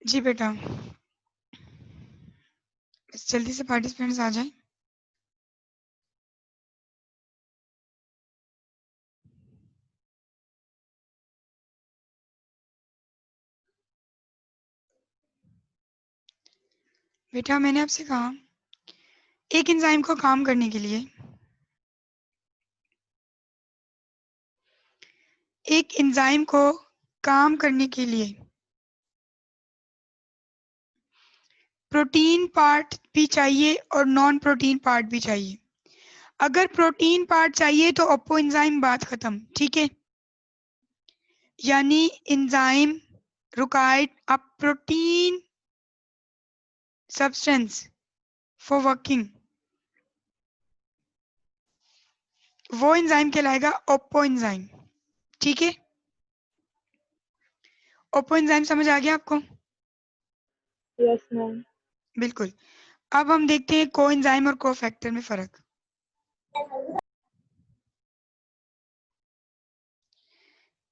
जी बेटा, जल्दी से पार्टिसिपेंट्स आ जाएं। बेटा मैंने आपसे कहा एक एंजाइम को काम करने के लिए प्रोटीन पार्ट भी चाहिए और नॉन प्रोटीन पार्ट भी चाहिए। अगर प्रोटीन पार्ट चाहिए तो ओप्पो एंजाइम, बात खत्म, ठीक है। यानी enzyme required a protein substance for working, वो एंजाइम कहलाएगा ओप्पो एंजाइम, ठीक है। ओप्पो एंजाइम समझ आ गया आपको? Yes ma'am. बिल्कुल। अब हम देखते हैं को एंजाइम और को फैक्टर में फर्क।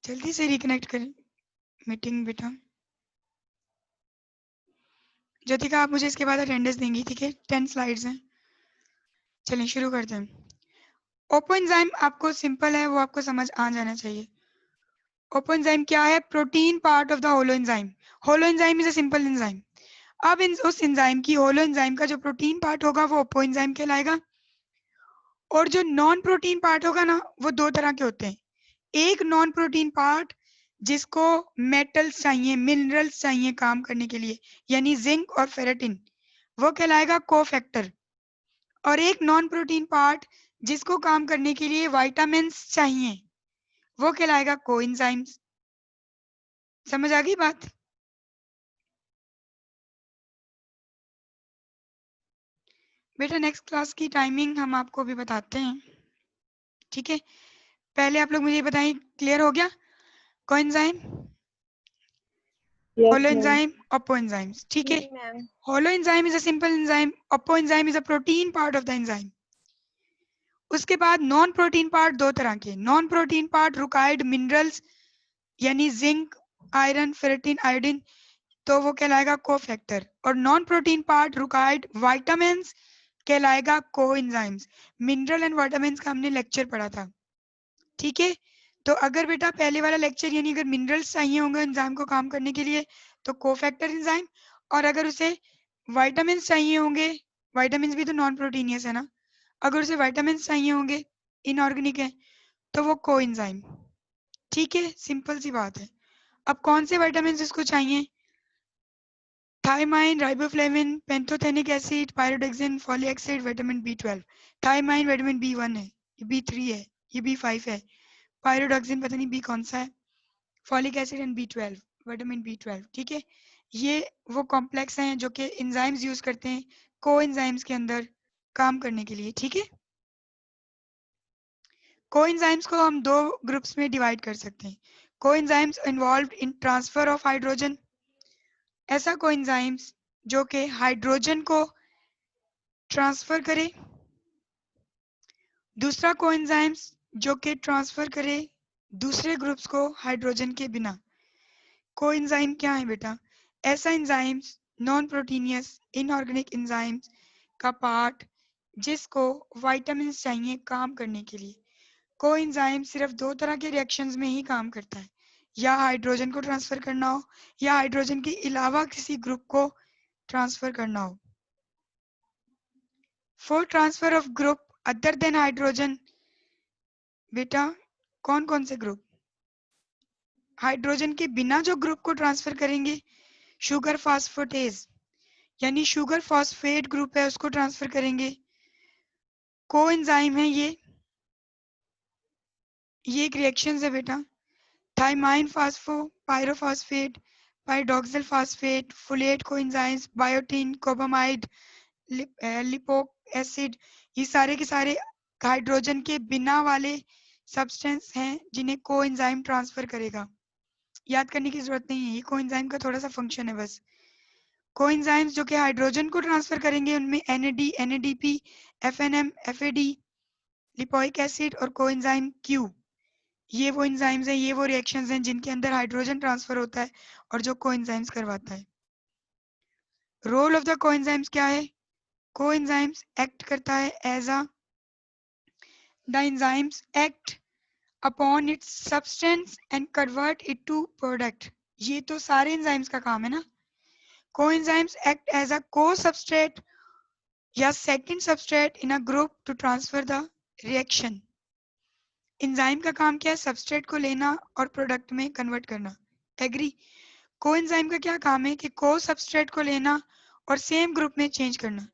जल्दी से रिकनेक्ट करें मीटिंग बेटा। ज्योतिका आप मुझे इसके बाद अटेंडेंस देंगी, ठीक है। 10 स्लाइड्स हैं। चलिए शुरू करते हैं। ओपो एंजाइम आपको सिंपल है, वो आपको समझ आ जाना चाहिए। ओपो एंजाइम क्या है? Protein part of the holo enzyme. Hollow enzyme is a simple enzyme. अब उस एंजाइम की, होलो एंजाइम का जो प्रोटीन पार्ट होगा वो ओपो एंजाइम कहलाएगा। और जो नॉन प्रोटीन पार्ट होगा ना, वो दो तरह के होते हैं। एक नॉन प्रोटीन पार्ट जिसको मेटल्स चाहिए, मिनरल्स चाहिए काम करने के लिए, यानी जिंक और फेरेटिन, वो कहलाएगा कोफैक्टर। और एक नॉन प्रोटीन पार्ट जिसको काम करने के लिए विटामिन्स चाहिए, वो कहलाएगा कोएंजाइम्स। समझ आ गई बात? बेटा नेक्स्ट क्लास की टाइमिंग हम आपको भी बताते हैं, ठीक है। पहले आप लोग मुझे बताएं, क्लियर हो गया? Coenzyme, yes holo ma'am. Enzyme, apo enzymes, ठीक है। जी ma'am. Holo enzyme is a simple enzyme, apo enzyme is a protein part of the enzyme. उसके बाद नॉन प्रोटीन पार्ट दो तरह के। Non protein part required minerals, यानी zinc, iron, ferritin, iodine, तो वो कहलाएगा कोफैक्टर। और non protein part required vitamins कहलाएगा कोएंजाइम्स। मिनरल एंड विटामिन्स का हमने लेक्चर पढ़ा था, ठीक है। तो अगर बेटा पहले वाला लेक्चर, यानी अगर मिनरल्स चाहिए होंगे एंजाइम को काम करने के लिए तो कोफैक्टर एंजाइम, और अगर उसे विटामिन्स चाहिए होंगे, विटामिन्स भी तो नॉन प्रोटीनियस है ना, अगर उसे विटामिन्स चाहिए होंगे, इनऑर्गेनिक है, तो वो कोएंजाइम, ठीक है। सिंपल सी बात है। अब कौन से विटामिन्स इसको चाहिए? Thiamine, riboflavin, pantothenic acid, pyridoxine, folic acid, vitamin B12। Thiamine vitamin B1 है, ये B3 है, ये B5 है। पायरोडेक्सिन पता नहीं B कौन सा है। Folic acid and B12, vitamin B12, ठीक है। ये वो कॉम्प्लेक्स हैं जो कि एंजाइम्स यूज करते हैं को एंजाइम्स के अंदर काम करने के लिए, ठीक है। को एंजाइम्स को हम दो ग्रुप्स में डिवाइड कर सकते हैं। को enzymes involve in transfer of hydrogen, ऐसा को एंजाइम्स जो कि हाइड्रोजन को ट्रांसफर करे। दूसरा को एंजाइम्स जो कि ट्रांसफर करे दूसरे ग्रुप्स को हाइड्रोजन के बिना। को एंजाइम क्या है बेटा? ऐसा enzymes, non proteinaceous inorganic enzymes का पार्ट जिसको विटामिन्स चाहिए काम करने के लिए। को एंजाइम सिर्फ दो तरह के रिएक्शंस में ही काम करता है, या हाइड्रोजन को ट्रांसफर करना हो, या हाइड्रोजन के अलावा किसी ग्रुप को ट्रांसफर करना हो। For transfer of group other than hydrogen, बेटा कौन कौन से ग्रुप? हाइड्रोजन के बिना जो ग्रुप को ट्रांसफर करेंगे, शुगर फास्फेटेज, यानी शुगर फॉस्फेट ग्रुप है, उसको ट्रांसफर करेंगे। को एंजाइम है ये एक रिएक्शन है बेटा। Thiamine phospho pyrophosphate, pyridoxal phosphate, folate coenzymes, biotin, cobamide, lipoic acid, ये सारे के सारे हाइड्रोजन के बिना वाले सब्सटेंस हैं जिन्हें कोएंजाइम ट्रांसफर करेगा। याद करने की जरूरत नहीं है, ये कोएंजाइम का थोड़ा सा फंक्शन है बस। कोएंजाइम्स जो कि हाइड्रोजन को ट्रांसफर करेंगे उनमें NAD, NADP, FNM, FAD, lipoic acid और कोएंजाइम Q, ये वो एंजाइम्स हैं, ये वो रिएक्शंस हैं जिनके अंदर हाइड्रोजन ट्रांसफर होता है और जो कोएंजाइम्स करवाता है। रोल ऑफ द कोएंजाइम्स क्या है? कोएंजाइम्स एक्ट करता है as a the enzymes act upon its substance and convert it to product. ये तो सारे एंजाइम्स का काम है ना। कोएंजाइम्स एक्ट एज अ को सबस्ट्रेट या second substrate in a group to transfer the reaction. Enzyme का काम क्या है? सबस्ट्रेट को लेना और प्रोडक्ट में कन्वर्ट करना। एग्री? कोएंजाइम का क्या काम है कि को सबस्ट्रेट को लेना और सेम ग्रुप में चेंज करना,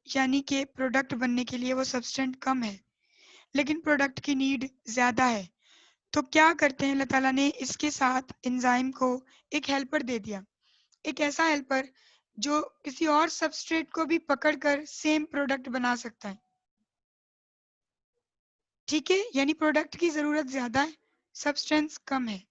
यानी कि प्रोडक्ट बनने के लिए वो सबस्टेंट कम है लेकिन प्रोडक्ट की नीड ज्यादा है। तो क्या करते हैं, अल्लाह ताला ने इसके साथ एंजाइम को एक हेल्पर दे दिया, एक ऐसा हेल्पर जो किसी और सबस्ट्रेट को भी पकड़कर सेम प्रोडक्ट बना सकता है। ठीक है, यानी प्रोडक्ट की जरूरत ज्यादा है, सब्सटेंस कम है।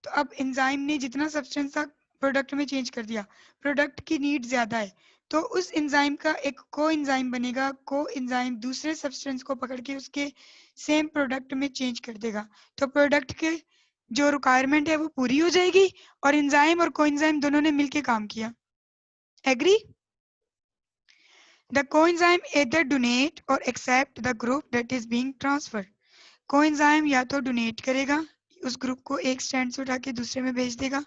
तो अब एंजाइम ने जितना सब्सटेंस था प्रोडक्ट में चेंज कर दिया, प्रोडक्ट की नीड ज्यादा है, तो उस एंजाइम का एक को एंजाइम बनेगा। को एंजाइम दूसरे सब्सटेंस को पकड़ के उसके सेम प्रोडक्ट में चेंज कर देगा, तो प्रोडक्ट के जो रिक्वायरमेंट है वो पूरी हो जाएगी और एंजाइम और को एंजाइम दोनों ने मिलकर काम किया। Agree? The coenzyme either donate or accept the group that is being transferred. Coenzyme या तो डोनेट करेगा, उस ग्रुप को एक स्टैंड से उठा के दूसरे में भेज देगा,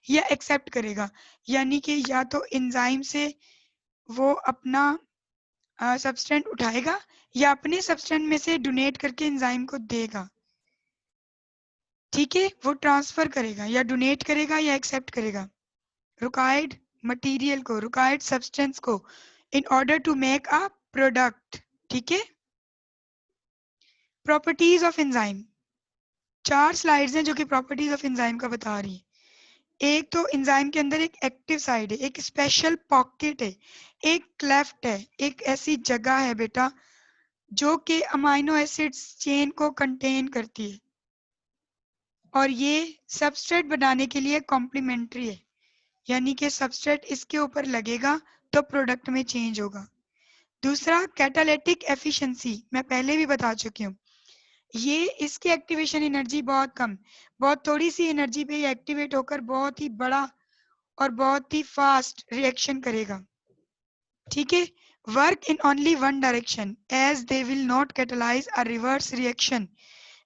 या एक्सेप्ट करेगा, यानी कि या तो एंजाइम से वो अपना सबस्टेंट उठाएगा या अपने सबस्टेंट में से डोनेट करके एंजाइम को देगा। ठीक है, वो ट्रांसफर करेगा या डोनेट करेगा या एक्सेप्ट करेगा रिक्वायर्ड मटेरियल को, रिक्वायर्ड सब्सटेंस को, in order to make a product. ठीक है। प्रॉपर्टीज ऑफ एंजाइम, 4 स्लाइड्स हैं जो कि प्रॉपर्टीज ऑफ एंजाइम का बता रही है। एक तो एंजाइम के अंदर एक एक्टिव साइड है, एक स्पेशल पॉकेट है, एक क्लेफ्ट है, एक ऐसी जगह है बेटा जो कि अमाइनो एसिड्स चेन को कंटेन करती है और ये सबस्ट्रेट बनाने के लिए कॉम्प्लीमेंट्री है, यानी कि सबस्ट्रेट इसके ऊपर लगेगा तो प्रोडक्ट में चेंज होगा। दूसरा कैटालिटिक एफिशिएंसी, मैं पहले भी बता चुकी हूँ, ये इसकी एक्टिवेशन एनर्जी बहुत कम, बहुत थोड़ी सी एनर्जी पे ये एक्टिवेट होकर बहुत ही बड़ा और बहुत ही फास्ट रिएक्शन करेगा। ठीक है। Work in only one direction as they will not catalyse a reverse reaction.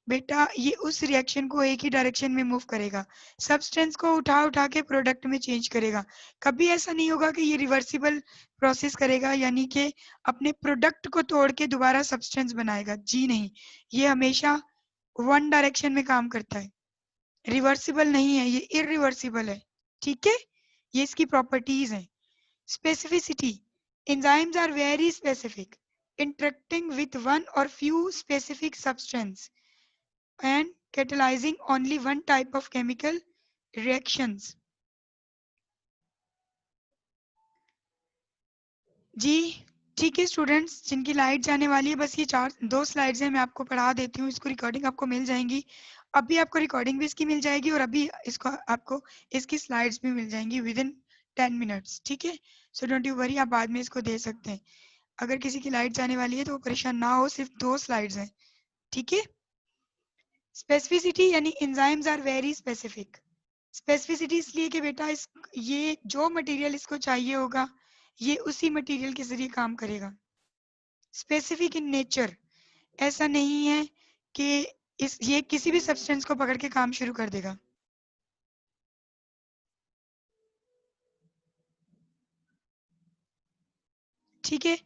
बेटा ये उस रिएक्शन को एक ही डायरेक्शन में मूव करेगा, सब्सटेंस को उठा उठा के प्रोडक्ट में चेंज करेगा। कभी ऐसा नहीं होगा कि ये रिवर्सिबल प्रोसेस करेगा, यानी कि अपने प्रोडक्ट को तोड़ के दोबारा सब्सटेंस बनाएगा। जी नहीं, ये हमेशा वन डायरेक्शन में काम करता है, रिवर्सिबल नहीं है, ये इरिवर्सिबल है। ठीक है, ये इसकी प्रॉपर्टीज हैं। Specificity, enzymes are very specific, interacting with one or few specific substance and catalyzing only one type of chemical reactions. जी ठीक है स्टूडेंट्स, जिनकी लाइट जाने वाली है, बस ये 2 स्लाइड्स हैं, मैं आपको पढ़ा देती हूँ, इसको रिकॉर्डिंग आपको मिल जाएंगी। अभी आपको रिकॉर्डिंग भी इसकी मिल जाएगी और अभी इसको आपको इसकी स्लाइड्स भी मिल जाएंगी विद इन 10 मिनट्स। ठीक है, सो डोंट यू वरी, आप बाद में इसको दे सकते हैं। अगर किसी की लाइट जाने वाली है तो वो परेशान ना हो, सिर्फ 2 स्लाइड्स हैं। ठीक है। स्पेसिफिसिटी यानी enzymes are very specific. Specificity इसलिए कि बेटा ये जो मटेरियल इसको चाहिए होगा ये उसी मटेरियल के जरिए काम करेगा। स्पेसिफिक इन नेचर, ऐसा नहीं है कि ये किसी भी सब्सटेंस को पकड़ के काम शुरू कर देगा। ठीक है।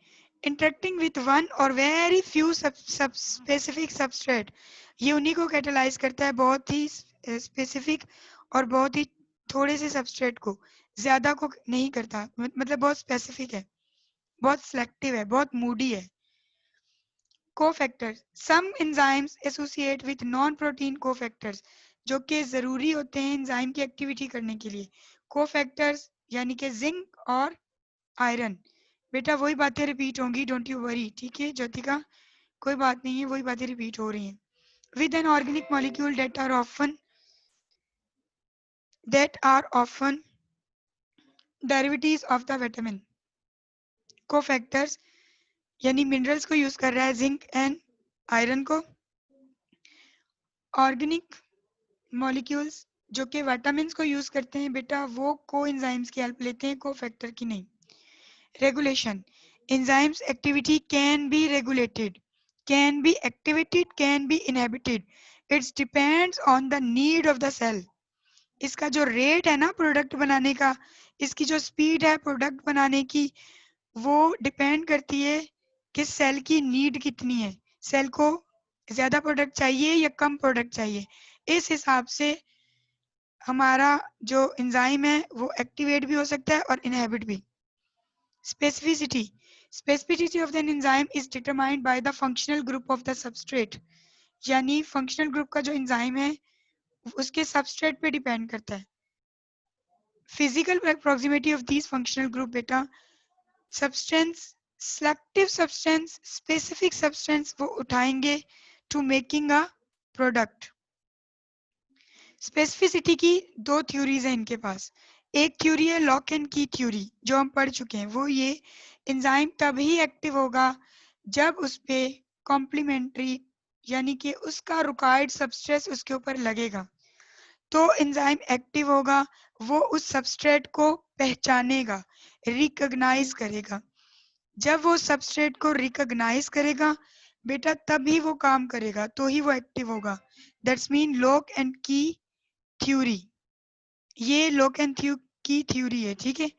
इंटरेक्टिंग विथ वन और वेरी फ्यू स्पेसिफिक सबस्ट्रेट, ये उन्हीं को कैटेलाइज करता है, बहुत ही स्पेसिफिक और बहुत ही थोड़े से सबस्ट्रेट को, ज्यादा को नहीं करता, मतलब बहुत स्पेसिफिक है, बहुत सिलेक्टिव है, बहुत मूडी है। Cofactors, some enzymes associate with non protein cofactors, जो कि जरूरी होते हैं एंजाइम की एक्टिविटी करने के लिए। कोफैक्टर्स यानी कि जिंक और आयरन। बेटा वही बातें रिपीट होंगी, डोंट यू वरी। ठीक है ज्योतिका, कोई बात नहीं है, वही बातें रिपीट हो रही हैं। With an organic molecule that are often derivatives of the vitamin। Cofactors यानी मिनरल्स को यूज कर रहा है, जिंक एंड आयरन को। ऑर्गेनिक मॉलिक्यूल्स जो कि विटामिन्स को यूज करते हैं बेटा, वो को एंजाइम्स की हेल्प लेते हैं, को फैक्टर की नहीं। Regulation, enzymes activity can be regulated, can be activated, can be inhibited, its depends on the need of the cell. इसका जो रेट है ना प्रोडक्ट बनाने का, इसकी जो स्पीड है प्रोडक्ट बनाने की, वो डिपेंड करती है कि सेल की नीड कितनी है, सेल को ज्यादा प्रोडक्ट चाहिए या कम प्रोडक्ट चाहिए। इस हिसाब से हमारा जो एंजाइम है वो एक्टिवेट भी हो सकता है और इनहिबिट भी। Specificity, specificity of the enzyme is determined by the functional group of the substrate, यानी फंक्शनल ग्रुप का जो एंजाइम है उसके सबस्ट्रेट पे डिपेंड करता है। Physical proximity of this functional group बेटा, substance, selective substance, specific substance वो उठाएंगे to making a product. Specificity की दो थ्योरीज हैं इनके पास। एक थ्योरी है लॉक एंड की थ्योरी, जो हम पढ़ चुके हैं। वो ये, एंजाइम तभी एक्टिव होगा जब उस पे कॉम्प्लीमेंट्री यानी कि उसका रिक्वायर्ड सबस्ट्रेट उसके ऊपर लगेगा, तो एंजाइम एक्टिव होगा। वो उस सबस्ट्रेट को पहचानेगा, रिकॉग्नाइज करेगा। जब वो सबस्ट्रेट को रिकॉग्नाइज करेगा बेटा, तभी वो काम करेगा, तो ही वो एक्टिव होगा। दैट्स मीन लॉक एंड की थ्योरी। ये लॉक एंड की थ्योरी है, ठीक है।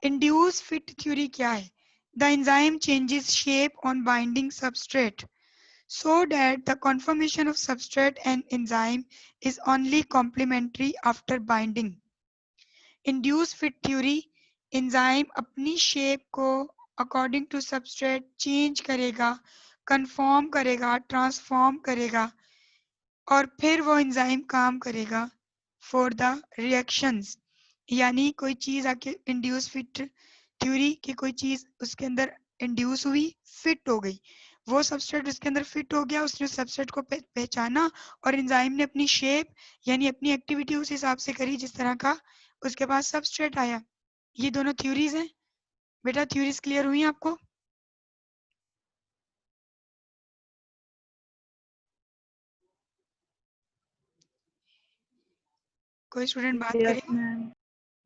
इंड्यूस फिट थ्योरी क्या है? The enzyme changes shape on binding substrate so that the conformation of substrate and enzyme is only complementary after binding. Induced fit theory, enzyme अपनी shape को according to substrate change करेगा, conform करेगा, transform करेगा, और फिर वो enzyme काम करेगा फॉर द रिएक्शंस। यानी कोई चीज आके इंड्यूस फिट थ्योरी की, कोई चीज उसके अंदर इंड्यूस हुई, फिट हो गई, वो सबस्ट्रेट उसके अंदर फिट हो गया, उसने सबस्ट्रेट को पहचाना और एंजाइम ने अपनी शेप यानी अपनी एक्टिविटी उस हिसाब से करी जिस तरह का उसके पास सबस्ट्रेट आया। ये दोनों थ्योरीज हैं बेटा। थ्योरीज क्लियर हुई आपको? कोई स्टूडेंट बात करे? Yes, ma'am.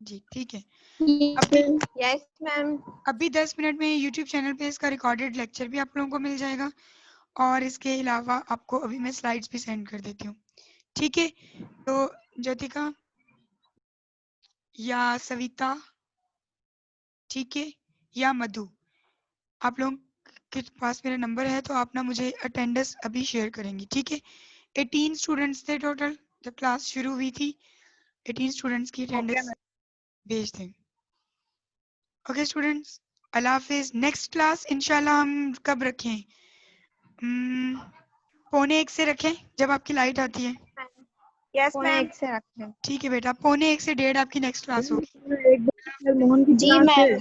जी ठीक है। Yes ma'am. अभी 10 मिनट में यूट्यूब चैनल पे इसका रिकॉर्डेड लेक्चर भी आप लोगों को मिल जाएगा, और इसके अलावा आपको अभी मैं स्लाइड्स भी सेंड कर देती हूँ, ठीक है। तो ज्योतिका या सविता, ठीक है, या मधु, आप लोगों के पास मेरा नंबर है तो आप ना मुझे अटेंडेंस अभी शेयर करेंगी, ठीक है। 18 स्टूडेंट्स थे टोटल जब क्लास शुरू हुई थी। 18 स्टूडेंट्स की अटेंडेंस भेज दें। ओके स्टूडेंट्स, अल्लाह हाफिज। नेक्स्ट क्लास इंशाल्लाह हम कब रखें? 1:45 से रखें जब आपकी लाइट आती है। यस पौने मैम। एक से रखते हैं। ठीक है बेटा, 1:45 से 1:30 आपकी नेक्स्ट क्लास होगी। एक बार मोहन की जी क्लास मैम। है।